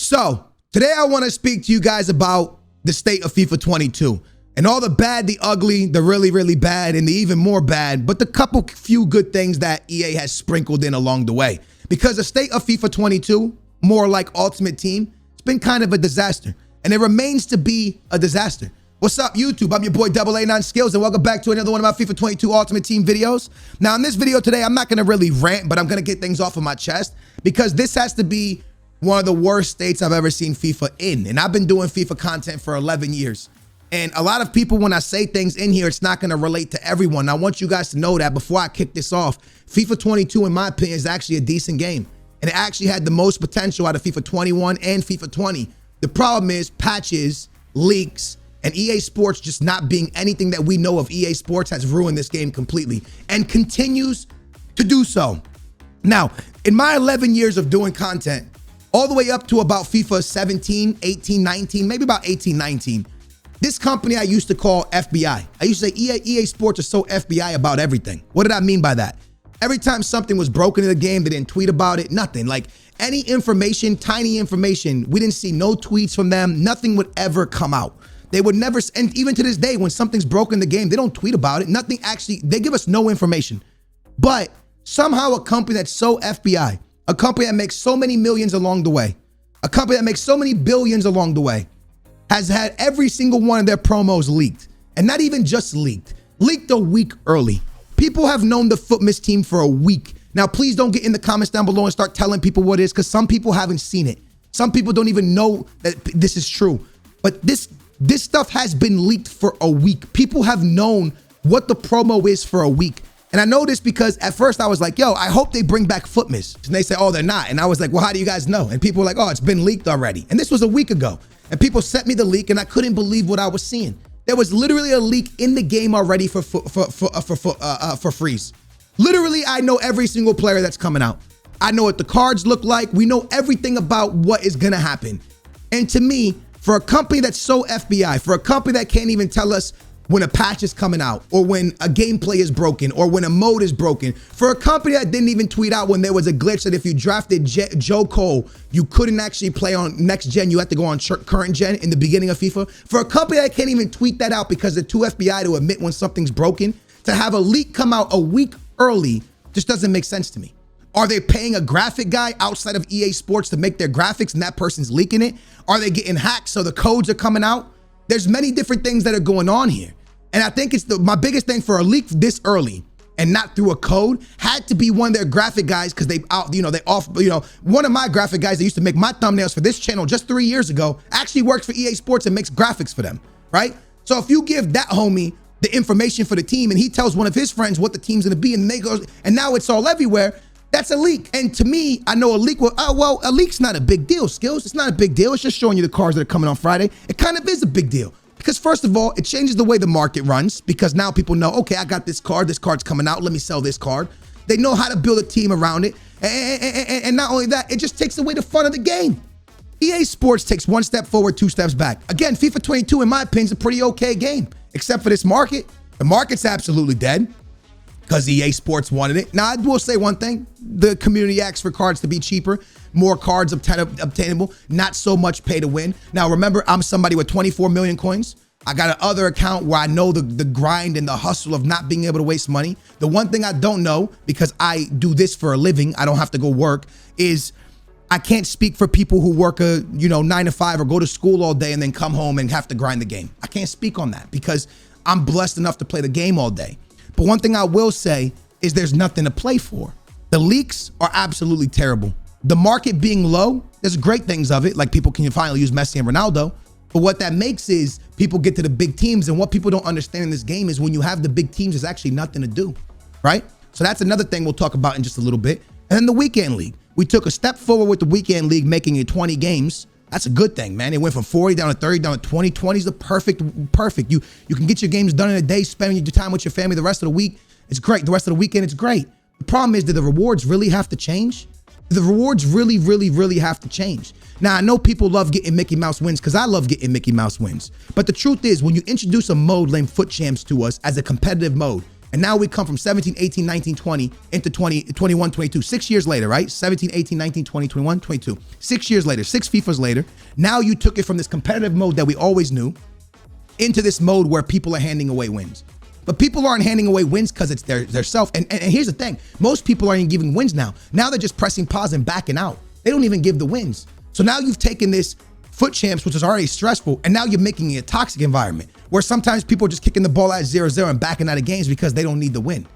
So today I want to speak to you guys about the state of FIFA 22 and all the bad, the ugly, the really, really bad, and the even more bad, but the few good things that EA has sprinkled in along the way. Because the state of FIFA 22, more like Ultimate Team, it's been kind of a disaster, and it remains to be a disaster. What's up, YouTube? I'm your boy AA9 Skills, and welcome back to another one of my FIFA 22 Ultimate Team videos. Now, in this video today, I'm not going to really rant, but I'm going to get things off of my chest because this has to be one of the worst states I've ever seen FIFA in. And I've been doing FIFA content for 11 years. And a lot of people, when I say things in here, it's not going to relate to everyone. I want you guys to know that before I kick this off, FIFA 22, in my opinion, is actually a decent game. And it actually had the most potential out of FIFA 21 and FIFA 20. The problem is patches, leaks, and EA Sports just not being anything that we know of EA Sports has ruined this game completely and continues to do so. Now, in my 11 years of doing content, all the way up to about FIFA 17, 18, 19, maybe about 18, 19, this company I used to call FBI. I used to say EA Sports are so FBI about everything. What did I mean by that? Every time something was broken in the game, they didn't tweet about it, nothing. Like any information, tiny information, we didn't see no tweets from them. Nothing would ever come out. They would never, and even to this day, when something's broken in the game, they don't tweet about it. Nothing actually, they give us no information. But somehow a company that's so FBI, a company that makes so many millions along the way, a company that makes so many billions along the way, has had every single one of their promos leaked. And not even just leaked a week early. People have known the FUT team for a week. Now, please don't get in the comments down below and start telling people what it is, because some people haven't seen it. Some people don't even know that this is true. But this stuff has been leaked for a week. People have known what the promo is for a week. And I know this because at first I was like, yo, I hope they bring back FUTmas. And they say, oh, they're not. And I was like, well, how do you guys know? And people were like, oh, it's been leaked already. And this was a week ago. And people sent me the leak and I couldn't believe what I was seeing. There was literally a leak in the game already for freeze. Literally, I know every single player that's coming out. I know what the cards look like. We know everything about what is gonna happen. And to me, for a company that's so FBI, for a company that can't even tell us when a patch is coming out, or when a gameplay is broken, or when a mode is broken, for a company that didn't even tweet out when there was a glitch that if you drafted Joe Cole, you couldn't actually play on next gen, you had to go on current gen in the beginning of FIFA. For a company that can't even tweet that out because they're too FBI to admit when something's broken, to have a leak come out a week early just doesn't make sense to me. Are they paying a graphic guy outside of EA Sports to make their graphics and that person's leaking it? Are they getting hacked so the codes are coming out? There's many different things that are going on here. And I think it's my biggest thing for a leak this early and not through a code had to be one of their graphic guys, because one of my graphic guys that used to make my thumbnails for this channel just 3 years ago actually works for EA Sports and makes graphics for them, right? So if you give that homie the information for the team and he tells one of his friends what the team's gonna be and they go, and now it's all everywhere, that's a leak. And to me, I know a leak, well, a leak's not a big deal, Skills. It's not a big deal. It's just showing you the cards that are coming on Friday. It kind of is a big deal. Because first of all, it changes the way the market runs, because now people know, okay, I got this card's coming out, let me sell this card. They know how to build a team around it. And not only that, it just takes away the fun of the game. EA Sports takes one step forward, two steps back. Again, FIFA 22, in my opinion, is a pretty okay game, except for this market. The market's absolutely dead because EA Sports wanted it. Now, I will say one thing. The community asks for cards to be cheaper, more cards obtainable, not so much pay to win. Now, remember, I'm somebody with 24 million coins. I got another account where I know the grind and the hustle of not being able to waste money. The one thing I don't know, because I do this for a living, I don't have to go work, is I can't speak for people who work 9 to 5 or go to school all day and then come home and have to grind the game. I can't speak on that because I'm blessed enough to play the game all day. But one thing I will say is there's nothing to play for. The leaks are absolutely terrible. The market being low, there's great things of it, like people can finally use Messi and Ronaldo. But what that makes is people get to the big teams, and what people don't understand in this game is when you have the big teams, there's actually nothing to do, right? So that's another thing we'll talk about in just a little bit. And then the weekend league. We took a step forward with the weekend league, making it 20 games. That's a good thing, man. It went from 40 down to 30, down to 20. 20 is the perfect. You can get your games done in a day, spending your time with your family the rest of the week. It's great. The rest of the weekend, it's great. The problem is, do the rewards really have to change? The rewards really, really, really have to change. Now, I know people love getting Mickey Mouse wins because I love getting Mickey Mouse wins. But the truth is, when you introduce a mode named FUT Champs to us as a competitive mode, And now we come from 17, 18, 19, 20 into 20, 21, 22. 6 years later, right? 17, 18, 19, 20, 21, 22. 6 years later, 6 FIFAs later. Now you took it from this competitive mode that we always knew into this mode where people are handing away wins. But people aren't handing away wins because it's their self. And here's the thing. Most people aren't even giving wins now. Now they're just pressing pause and backing out. They don't even give the wins. So now you've taken this FUT champs, which is already stressful, and now you're making it a toxic environment where sometimes people are just kicking the ball at 0-0 and backing out of games because they don't need the win.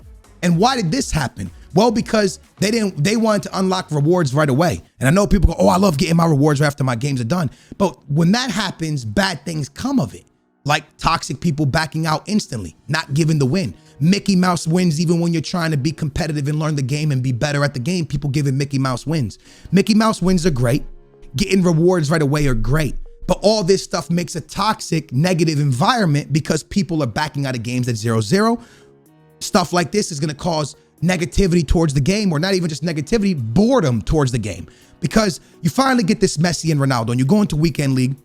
And why did this happen? Well, because they wanted to unlock rewards right away. And I know people go, oh, I love getting my rewards right after my games are done. But when that happens, bad things come of it. Like toxic people backing out instantly, not giving the win. Mickey Mouse wins even when you're trying to be competitive and learn the game and be better at the game. People giving Mickey Mouse wins. Mickey Mouse wins are great. Getting rewards right away are great. But all this stuff makes a toxic, negative environment because people are backing out of games at 0-0. Stuff like this is going to cause negativity towards the game, or not even just negativity, boredom towards the game. Because you finally get this Messi and Ronaldo and you go into weekend league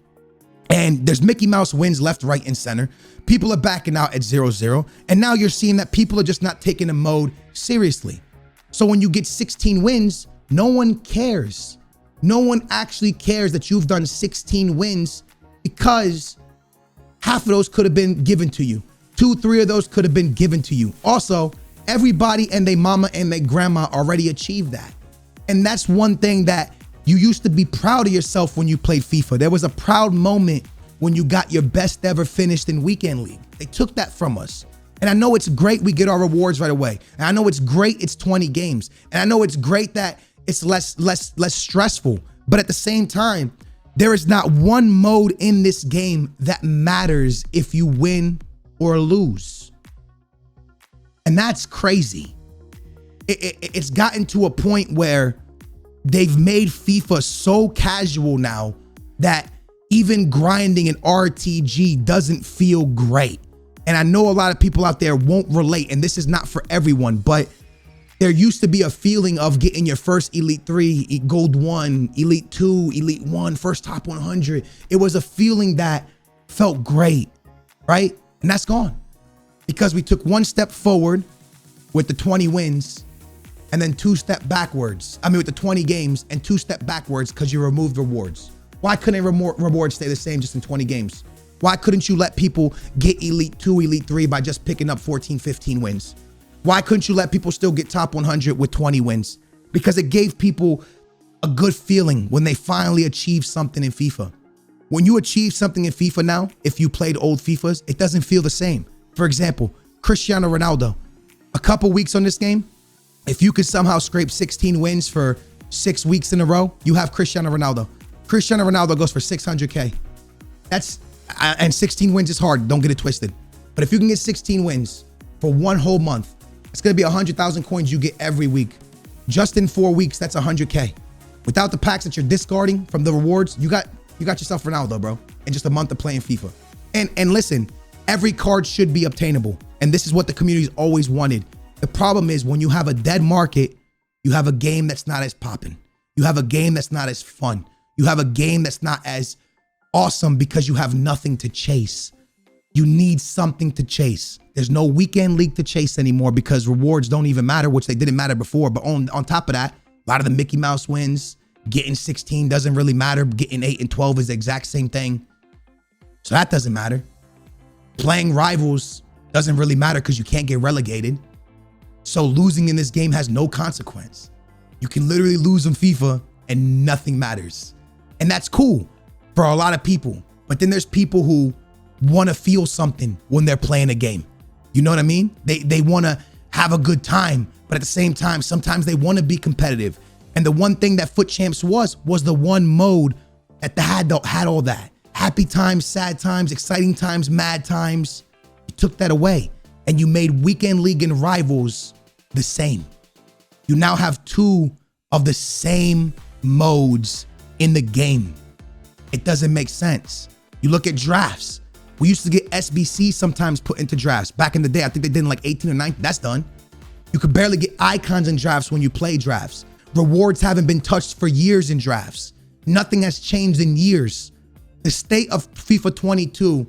and there's Mickey Mouse wins left, right, and center. People are backing out at 0-0. And now you're seeing that people are just not taking the mode seriously. So when you get 16 wins, no one cares. No one actually cares that you've done 16 wins because half of those could have been given to you. 2-3 of those could have been given to you. Also, everybody and their mama and their grandma already achieved that. And that's one thing that you used to be proud of yourself when you played FIFA. There was a proud moment when you got your best ever finished in weekend league. They took that from us. And I know it's great we get our rewards right away. And I know it's great it's 20 games. And I know it's great that it's less stressful. But at the same time, there is not one mode in this game that matters if you win or lose. And that's crazy. It's gotten to a point where they've made FIFA so casual now that even grinding an RTG doesn't feel great. And I know a lot of people out there won't relate, and this is not for everyone, but there used to be a feeling of getting your first Elite 3, Gold 1, Elite 2, Elite 1, first top 100. It was a feeling that felt great, right? And that's gone because we took one step forward with the 20 wins and then 2 step backwards. I mean, with the 20 games and 2 step backwards because you removed rewards. Why couldn't rewards stay the same just in 20 games? Why couldn't you let people get Elite 2, Elite 3 by just picking up 14, 15 wins? Why couldn't you let people still get top 100 with 20 wins? Because it gave people a good feeling when they finally achieved something in FIFA. When you achieve something in FIFA now, if you played old FIFAs, it doesn't feel the same. For example, Cristiano Ronaldo, a couple weeks on this game, if you could somehow scrape 16 wins for 6 weeks in a row, you have Cristiano Ronaldo. Cristiano Ronaldo goes for 600K. And 16 wins is hard, don't get it twisted. But if you can get 16 wins for one whole month, it's gonna be 100,000 coins you get every week. Just in 4 weeks, that's 100K. Without the packs that you're discarding from the rewards, you got yourself Ronaldo, bro, in just a month of playing FIFA. And listen, every card should be obtainable. And this is what the community's always wanted. The problem is when you have a dead market, you have a game that's not as popping. You have a game that's not as fun. You have a game that's not as awesome because you have nothing to chase. You need something to chase. There's no weekend league to chase anymore because rewards don't even matter, which they didn't matter before. But on top of that, a lot of the Mickey Mouse wins, getting 16 doesn't really matter. Getting 8 and 12 is the exact same thing. So that doesn't matter. Playing rivals doesn't really matter because you can't get relegated. So losing in this game has no consequence. You can literally lose in FIFA and nothing matters. And that's cool for a lot of people. But then there's people who want to feel something when they're playing a game. You know what I mean? They want to have a good time, but at the same time, sometimes they want to be competitive. And the one thing that FUT Champs was the one mode that had all that. Happy times, sad times, exciting times, mad times. You took that away and you made weekend league and rivals the same. You now have 2 of the same modes in the game. It doesn't make sense. You look at drafts. We used to get SBC sometimes put into drafts. Back in the day, I think they did in like 18 or 19. That's done. You could barely get icons in drafts when you play drafts. Rewards haven't been touched for years in drafts. Nothing has changed in years. The state of FIFA 22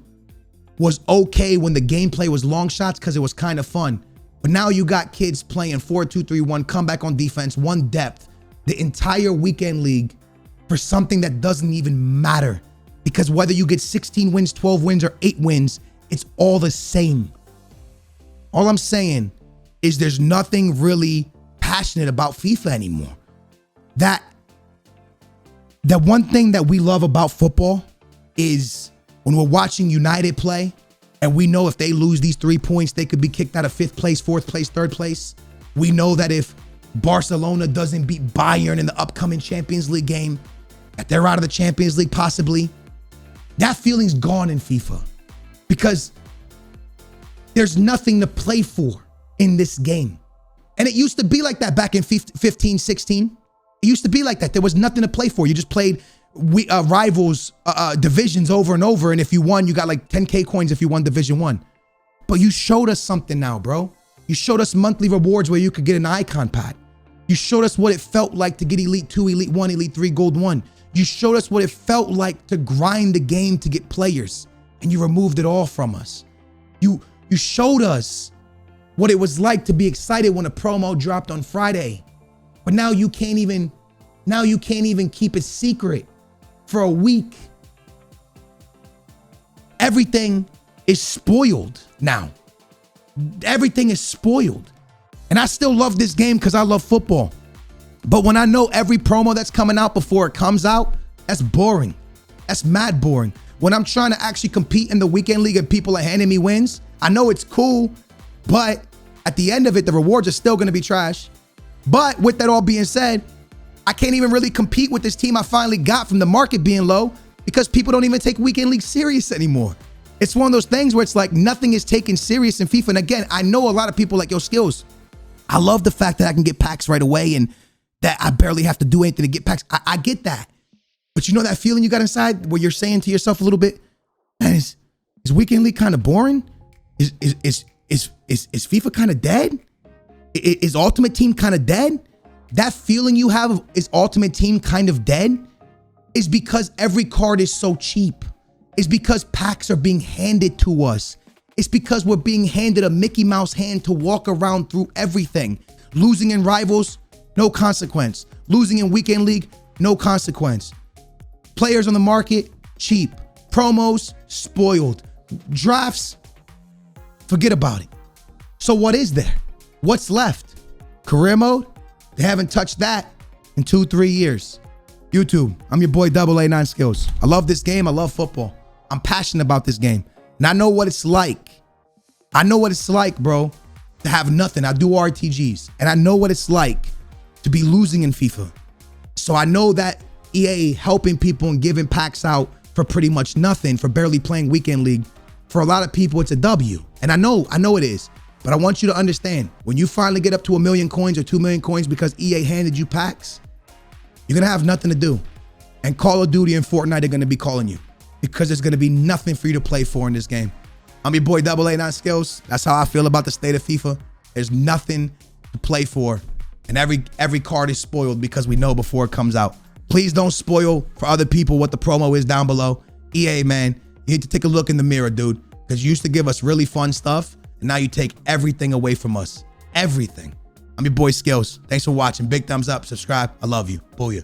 was okay when the gameplay was long shots because it was kind of fun. But now you got kids playing 4-2-3-1, comeback on defense, one depth, the entire weekend league for something that doesn't even matter. Because whether you get 16 wins, 12 wins, or 8 wins, it's all the same. All I'm saying is there's nothing really passionate about FIFA anymore. That one thing that we love about football is when we're watching United play and we know if they lose these 3 points, they could be kicked out of 5th place, 4th place, 3rd place. We know that if Barcelona doesn't beat Bayern in the upcoming Champions League game, that they're out of the Champions League possibly. That feeling's gone in FIFA because there's nothing to play for in this game. And it used to be like that back in 15, 16. It used to be like that. There was nothing to play for. You just played rivals, divisions over and over. And if you won, you got like 10K coins if you won Division 1. But you showed us something now, bro. You showed us monthly rewards where you could get an icon pad. You showed us what it felt like to get Elite 2, Elite 1, Elite 3, Gold 1. You showed us what it felt like to grind the game to get players. And you removed it all from us. You showed us what it was like to be excited when a promo dropped on Friday. But now you can't even keep it secret for a week. Everything is spoiled now. Everything is spoiled. And I still love this game because I love football. But when I know every promo that's coming out before it comes out, that's boring. That's mad boring. When I'm trying to actually compete in the weekend league and people are handing me wins, I know it's cool, but at the end of it, the rewards are still going to be trash. But with that all being said, I can't even really compete with this team I finally got from the market being low because people don't even take weekend league serious anymore. It's one of those things where it's like nothing is taken serious in FIFA. And again, I know a lot of people like your skills. I love the fact that I can get packs right away and that I barely have to do anything to get packs. I get that. But you know that feeling you got inside where you're saying to yourself a little bit, man, is weekend league kind of boring? Is FIFA kind of dead? Is Ultimate Team kind of dead? That feeling you have of is Ultimate Team kind of dead is because every card is so cheap. It's because packs are being handed to us. It's because we're being handed a Mickey Mouse hand to walk around through everything. Losing in Rivals, no consequence. Losing in Weekend League, no consequence. Players on the market, cheap. Promos, spoiled. Drafts, forget about it. So what is there? What's left? Career mode? They haven't touched that in 2-3 years. YouTube, I'm your boy AA9 Skills. I love this game. I love football. I'm passionate about this game. And I know what it's like. I know what it's like, bro, to have nothing. I do RTGs. And I know what it's like to be losing in FIFA. So I know that EA helping people and giving packs out for pretty much nothing, for barely playing Weekend League. For a lot of people, it's a W. And I know it is. But I want you to understand, when you finally get up to 1 million coins or 2 million coins because EA handed you packs, you're going to have nothing to do. And Call of Duty and Fortnite are going to be calling you because there's going to be nothing for you to play for in this game. I'm your boy AA9 Skills. That's how I feel about the state of FIFA. There's nothing to play for. And every card is spoiled because we know before it comes out. Please don't spoil for other people what the promo is down below. EA, man, you need to take a look in the mirror, dude, because you used to give us really fun stuff. And now you take everything away from us. Everything. I'm your boy Skills. Thanks for watching. Big thumbs up. Subscribe. I love you. Booyah.